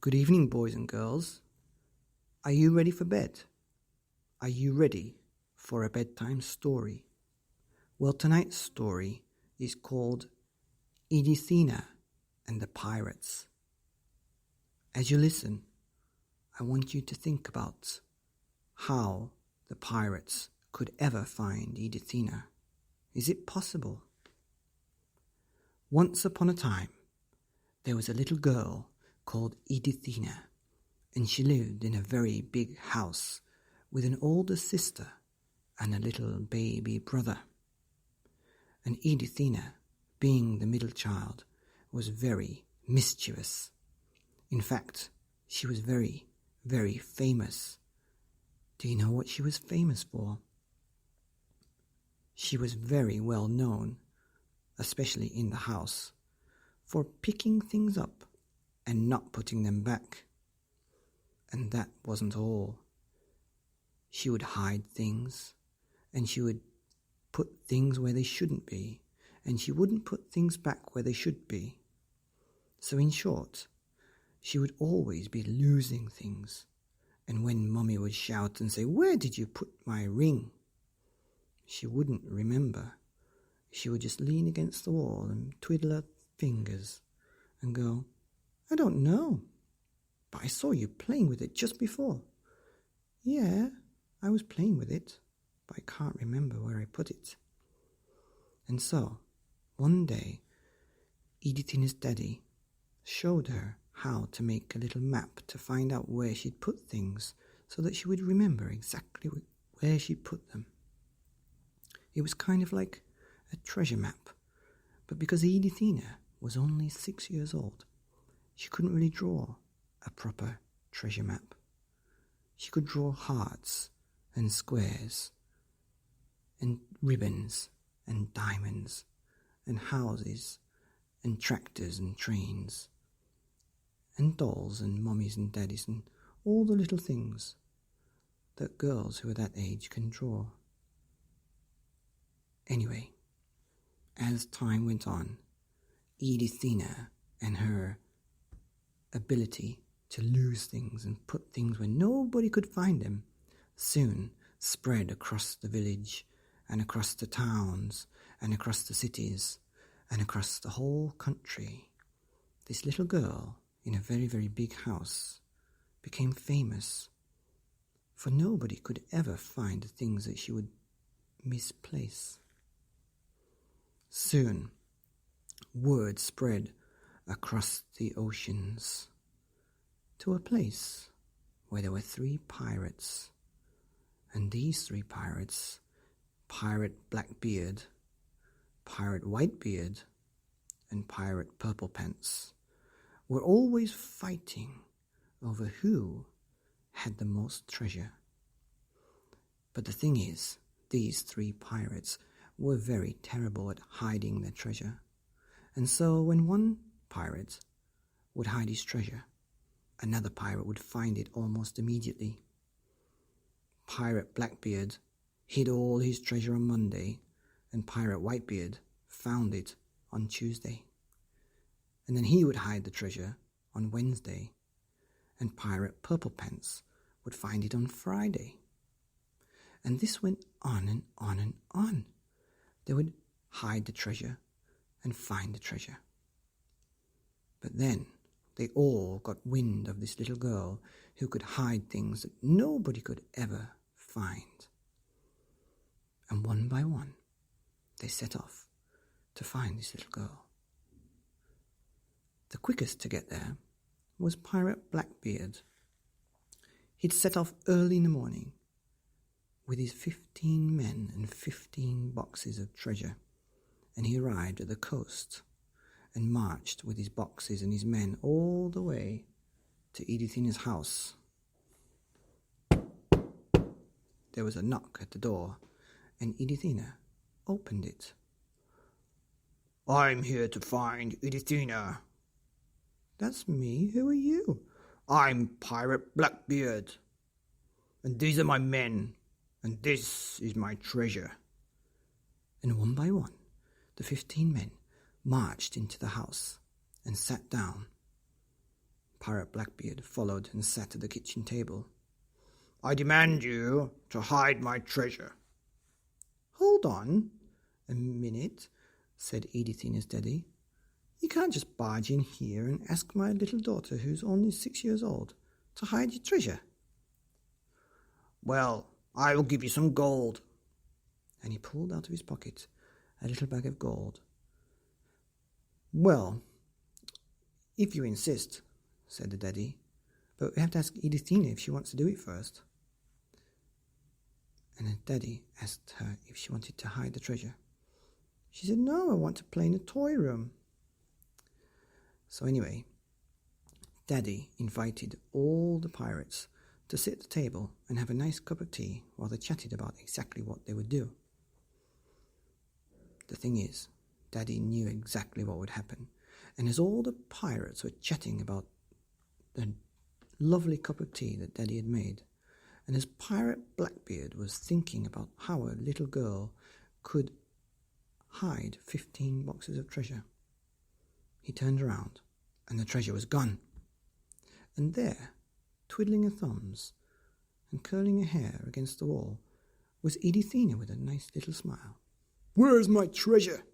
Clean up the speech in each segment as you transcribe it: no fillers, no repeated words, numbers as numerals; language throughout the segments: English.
Good evening, boys and girls. Are you ready for bed? Are you ready for a bedtime story? Well, tonight's story is called Edithina and the Pirates. As you listen, I want you to think about how the pirates could ever find Edithina. Is it possible? Once upon a time, there was a little girl called Edithina, and she lived in a very big house with an older sister and a little baby brother. And Edithina, being the middle child, was very mischievous. In fact, she was very, very famous. Do you know what she was famous for? She was very well known, especially in the house, for picking things up and not putting them back. And that wasn't all. She would hide things, and she would put things where they shouldn't be, and she wouldn't put things back where they should be. So in short, she would always be losing things. And when Mummy would shout and say, "Where did you put my ring?" she wouldn't remember. She would just lean against the wall and twiddle her fingers and go, "I don't know, but I saw you playing with it just before." "Yeah, I was playing with it, but I can't remember where I put it." And so, one day, Edithina's daddy showed her how to make a little map to find out where she'd put things so that she would remember exactly where she put them. It was kind of like a treasure map, but because Edithina was only 6 years old, she couldn't really draw a proper treasure map. She could draw hearts and squares and ribbons and diamonds and houses and tractors and trains and dolls and mummies and daddies and all the little things that girls who are that age can draw. Anyway, as time went on, Edithina and her ability to lose things and put things where nobody could find them soon spread across the village and across the towns and across the cities and across the whole country. This little girl in a very, very big house became famous, for nobody could ever find the things that she would misplace. Soon, word spread across the oceans to a place where there were 3 pirates. And these 3 pirates, Pirate Blackbeard, Pirate Whitebeard, and Pirate Purplepants, were always fighting over who had the most treasure. But the thing is, these 3 pirates were very terrible at hiding their treasure. And so when one pirate would hide his treasure, another pirate would find it almost immediately. Pirate Blackbeard hid all his treasure on Monday, and Pirate Whitebeard found it on Tuesday. And then he would hide the treasure on Wednesday, and Pirate Purplepants would find it on Friday. And this went on and on and on. They would hide the treasure and find the treasure. But then they all got wind of this little girl who could hide things that nobody could ever find. And one by one, they set off to find this little girl. The quickest to get there was Pirate Blackbeard. He'd set off early in the morning with his 15 men and 15 boxes of treasure, and he arrived at the coast and marched with his boxes and his men all the way to Edithina's house. There was a knock at the door, and Edithina opened it. "I'm here to find Edithina." "That's me. Who are you?" "I'm Pirate Blackbeard, and these are my men, and this is my treasure." And one by one, the 15 men marched into the house and sat down. Pirate Blackbeard followed and sat at the kitchen table. "I demand you to hide my treasure." "Hold on a minute," said Edithina's daddy. "You can't just barge in here and ask my little daughter, who's only 6 years old, to hide your treasure." "Well, I will give you some gold." And he pulled out of his pocket a little bag of gold. "Well, if you insist," said the daddy, "but we have to ask Edithina if she wants to do it first." And the daddy asked her if she wanted to hide the treasure. She said, "No, I want to play in the toy room." So anyway, Daddy invited all the pirates to sit at the table and have a nice cup of tea while they chatted about exactly what they would do. The thing is, Daddy knew exactly what would happen, and as all the pirates were chatting about the lovely cup of tea that Daddy had made, and as Pirate Blackbeard was thinking about how a little girl could hide 15 boxes of treasure, he turned around and the treasure was gone. And there, twiddling her thumbs and curling her hair against the wall, was Edithina with a nice little smile. "Where's my treasure?"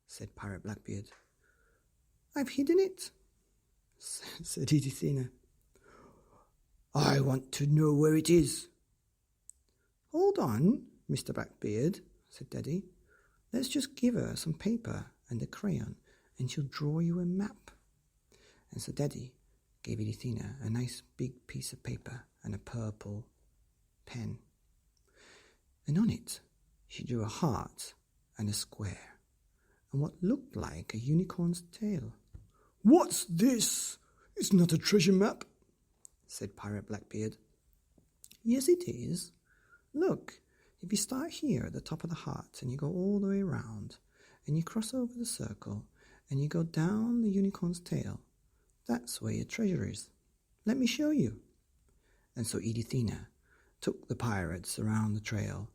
said Pirate Blackbeard. "I've hidden it," said Edithina. "I want to know where it is." "Hold on, Mr. Blackbeard," said Daddy. "Let's just give her some paper and a crayon, and she'll draw you a map." And so Daddy gave Edithina a nice big piece of paper and a purple pen. And on it, she drew a heart and a square, and what looked like a unicorn's tail. "What's this? It's not a treasure map," said Pirate Blackbeard. "Yes, it is. Look, if you start here at the top of the heart and you go all the way around, and you cross over the circle, and you go down the unicorn's tail, that's where your treasure is. Let me show you." And so Edithina took the pirates around the trail,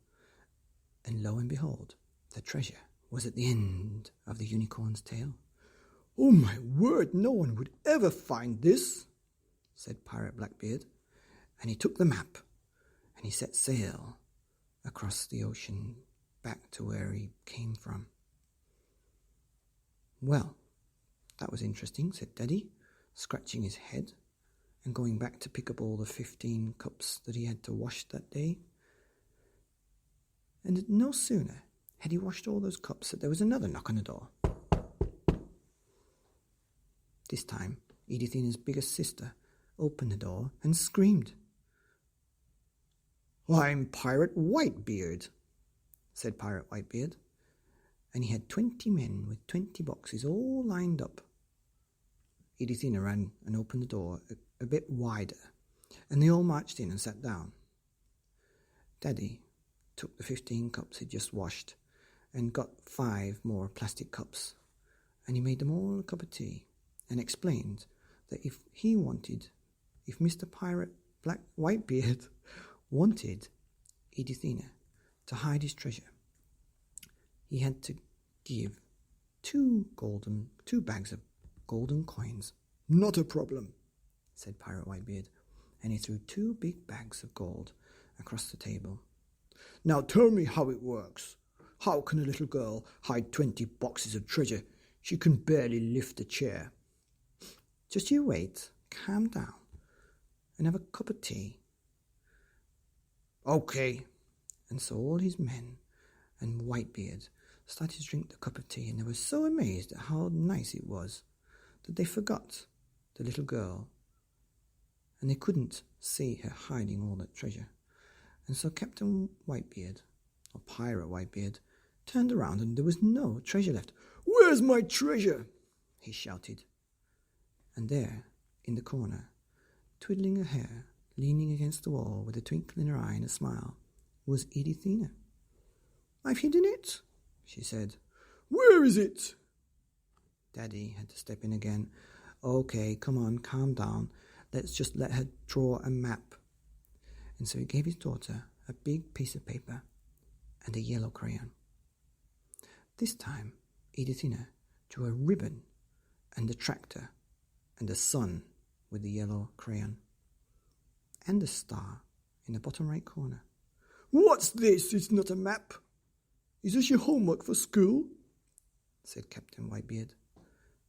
and lo and behold, the treasure was at the end of the unicorn's tail. "Oh my word, no one would ever find this," said Pirate Blackbeard, and he took the map and he set sail across the ocean back to where he came from. "Well, that was interesting," said Daddy, scratching his head and going back to pick up all the 15 cups that he had to wash that day. And no sooner had he washed all those cups that there was another knock on the door. This time, Edithina's biggest sister opened the door and screamed. "I'm Pirate Whitebeard," said Pirate Whitebeard, and he had 20 men with 20 boxes all lined up. Edithina ran and opened the door a bit wider, and they all marched in and sat down. Daddy took the 15 cups he'd just washed and got 5 more plastic cups, and he made them all a cup of tea and explained that if Mr. Pirate Whitebeard wanted Edithina to hide his treasure, he had to give 2 bags of golden coins. "Not a problem," said Pirate Whitebeard, and he threw 2 big bags of gold across the table. "Now tell me how it works. How can a little girl hide 20 boxes of treasure? She can barely lift a chair." "Just you wait, calm down, and have a cup of tea." "Okay." And so all his men and Whitebeard started to drink the cup of tea, and they were so amazed at how nice it was that they forgot the little girl, and they couldn't see her hiding all that treasure. And so Captain Whitebeard, or Pirate Whitebeard, turned around and there was no treasure left. "Where's my treasure?" he shouted. And there, in the corner, twiddling her hair, leaning against the wall with a twinkle in her eye and a smile, was Edithina. "I've hidden it," she said. "Where is it?" Daddy had to step in again. "Okay, come on, calm down. Let's just let her draw a map." And so he gave his daughter a big piece of paper and a yellow crayon. This time, Edithina drew a ribbon and a tractor and a sun with the yellow crayon, and the star in the bottom right corner. "What's this? It's not a map. Is this your homework for school?" said Captain Whitebeard.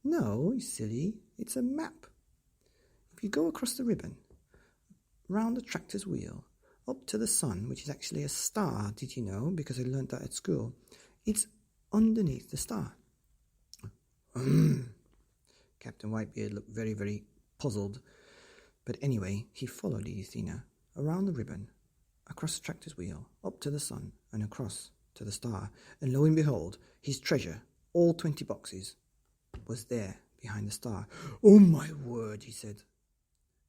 No, you silly, it's a map. If you go across the ribbon, round the tractor's wheel, up to the sun, which is actually a star, did you know? Because I learnt that at school. It's underneath the star. Captain Whitebeard looked very, very puzzled. But anyway, he followed Edithina around the ribbon, across the tractor's wheel, up to the sun, and across to the star. And lo and behold, his treasure, all 20 boxes, was there behind the star. "Oh my word," he said.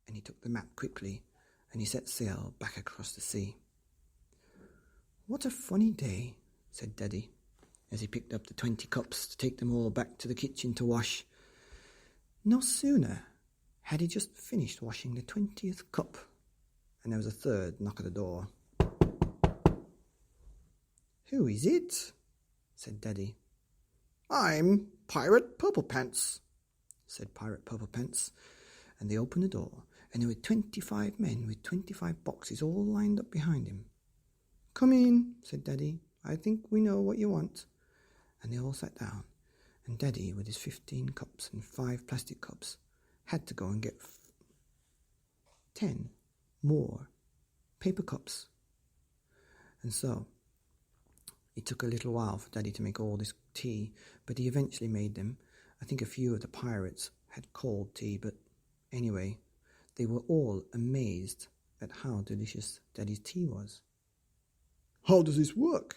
And he took the map quickly, and he set sail back across the sea. What a funny day, said Daddy, as he picked up the 20 cups to take them all back to the kitchen to wash. No sooner had he just finished washing the 20th cup, and there was a third knock at the door. Who is it? Said Daddy. I'm Pirate Purple Pants, said Pirate Purple Pants, and they opened the door, and there were 25 men with 25 boxes all lined up behind him. Come in, said Daddy. I think we know what you want. And they all sat down, and Daddy, with his 15 cups and 5 plastic cups, had to go and get 10 more paper cups. And so it took a little while for Daddy to make all this tea, but he eventually made them. I think a few of the pirates had cold tea, but anyway, they were all amazed at how delicious Daddy's tea was. How does this work?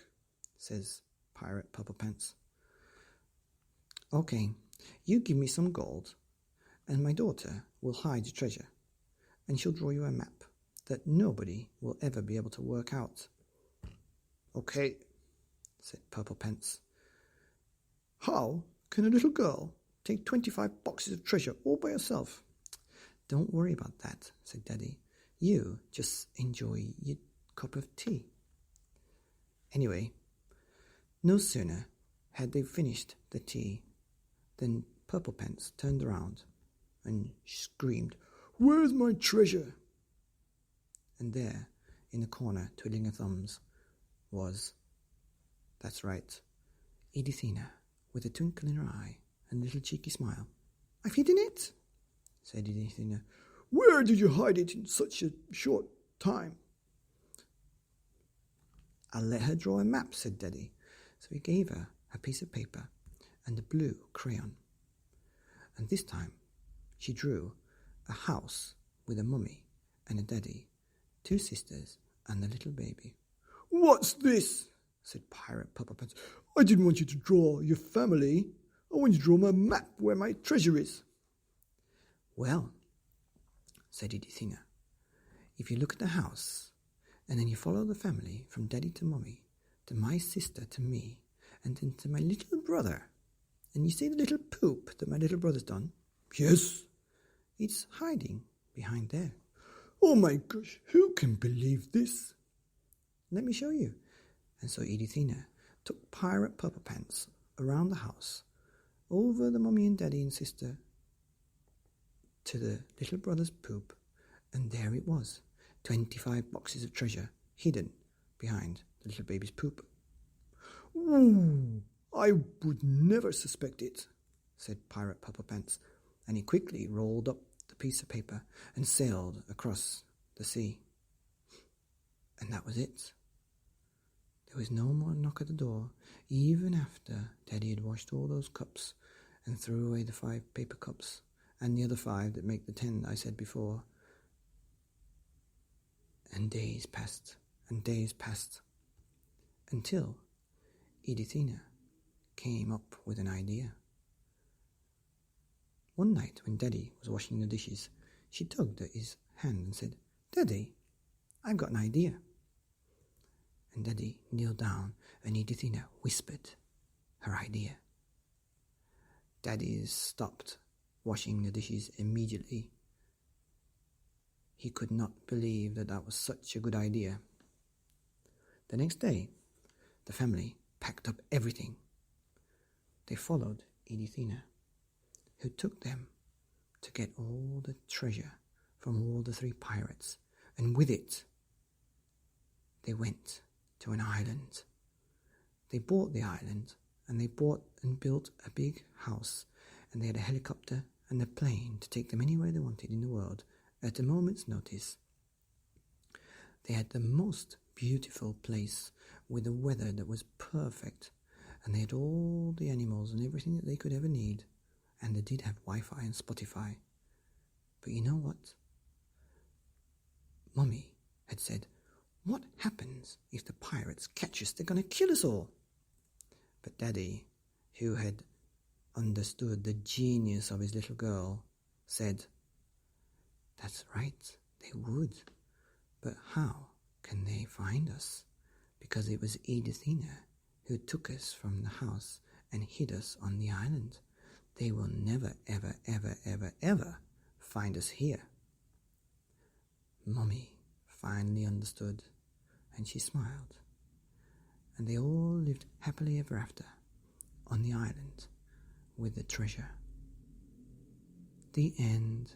Says Pirate Purple Pants. Okay, you give me some gold, and my daughter will hide your treasure, and she'll draw you a map that nobody will ever be able to work out. Okay, said Purple Pants. How can a little girl take 25 boxes of treasure all by herself? Don't worry about that, said Daddy. You just enjoy your cup of tea. Anyway, no sooner had they finished the tea than Purple Pants turned around and screamed, "Where's my treasure?" And there, in the corner, twiddling her thumbs, was, that's right, Edithina, with a twinkle in her eye and a little cheeky smile. "I've hidden it," said Edithina. "Where did you hide it in such a short time?" "I'll let her draw a map," said Daddy. So he gave her a piece of paper and a blue crayon. And this time she drew a house with a mummy and a daddy, 2 sisters and a little baby. "What's this?" said Pirate Purple Pants. "I didn't want you to draw your family. I want you to draw my map where my treasure is." "Well," said Edithina, "if you look at the house, and then you follow the family from Daddy to Mummy, to my sister to me, and then to my little brother, and you see the little poop that my little brother's done?" "Yes." "It's hiding behind there." "Oh my gosh, who can believe this?" "Let me show you." And so Edithina took Pirate Purple Pants around the house, over the Mummy and Daddy and sister, to the little brother's poop, and there it was, 25 boxes of treasure hidden behind the little baby's poop. "Ooh, I would never suspect it," said Pirate Purple Pants, and he quickly rolled up the piece of paper and sailed across the sea. And that was it. There was no more knock at the door, even after Daddy had washed all those cups and threw away the 5 paper cups and the other 5 that make the 10 I said before. And days passed, until Edithina came up with an idea. One night when Daddy was washing the dishes, she tugged at his hand and said, "Daddy, I've got an idea." And Daddy kneeled down and Edithina whispered her idea. Daddy stopped washing the dishes immediately. He could not believe that that was such a good idea. The next day, the family packed up everything. They followed Edithina, who took them to get all the treasure from all the 3 pirates, and with it they went to an island. They bought the island, and they bought and built a big house, and they had a helicopter and a plane to take them anywhere they wanted in the world at a moment's notice. They had the most beautiful place with the weather that was perfect, and they had all the animals and everything that they could ever need, and they did have Wi-Fi and Spotify. But you know what? Mummy had said, "What happens if the pirates catch us? They're going to kill us all." But Daddy, who had understood the genius of his little girl, said, "That's right, they would. But how can they find us? Because it was Edithina who took us from the house and hid us on the island. They will never, ever, ever, ever, ever find us here." Mummy finally understood, and she smiled. And they all lived happily ever after on the island with the treasure. The end.